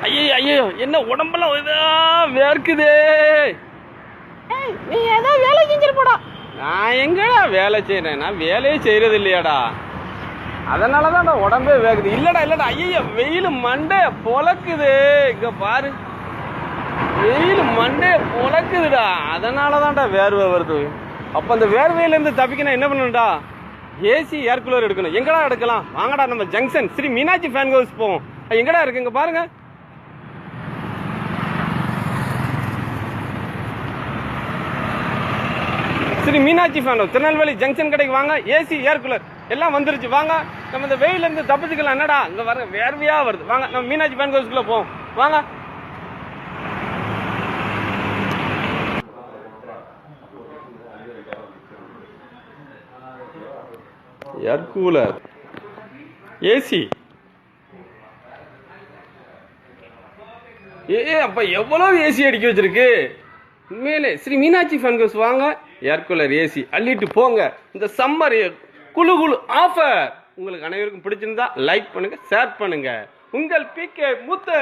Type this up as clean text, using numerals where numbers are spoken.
ஐயோ ஐயோ, என்ன உடம்பெல்லாம் வேர்க்குதே. நீ ஏதோ வேலை செஞ்சிரு போடா. நான் எங்கடா வேலை செய்யறேன்? நான் வேலையே செய்யறது இல்லையாடா, அதனாலதான்டா உடம்பே வேகுது. இல்லடா ஐயோ, வெயில் மண்டை பொழக்குது. இங்க பாரு, வெயில் மண்டே பொழக்குதுடா, அதனாலதான்டா வேர்வை வருது. அப்ப அந்த வேர்வையில இருந்து தப்பிக்கணும் என்ன பண்ணணும்டா? ஏசி ஏர் கூலர் எடுக்கணும். எங்கடா எடுக்கலாம்? வாங்கடா நம்ம junction Shri Meenakshi fan house போவோம். எங்கடா இருக்கு? இங்க பாருங்க. Shri Meenakshi fan house, Tirunelveli junction கடைக்கு வாங்க. ஏசி ஏர் கூலர் எல்லாம் வந்துருச்சு. வாங்க, நம்ம இந்த வெயில இருந்து தப்பிச்சுக்கலாம். என்னடா இங்க வர வேர்வையா வருது. வாங்க நம்ம மீனாட்சி ஃபேன் ஹவுஸ்க்குள்ள போவோம். வாங்க. Air cooler, AC. அப்ப எவ்வளவு ஏசி அடிக்க வச்சிருக்கு. உண்மையிலே ஸ்ரீ மீனாட்சி ஃபேன் ஹவுஸ் வாங்க. ஏர் கூலர், ஏசி அள்ளிட்டு போங்க. இந்த சம்மர் குழு குழு ஆஃபர் உங்களுக்கு அனைவருக்கும் பிடிச்சிருந்தா லைக் பண்ணுங்க, ஷேர் பண்ணுங்க. உங்கள் PK முத்து.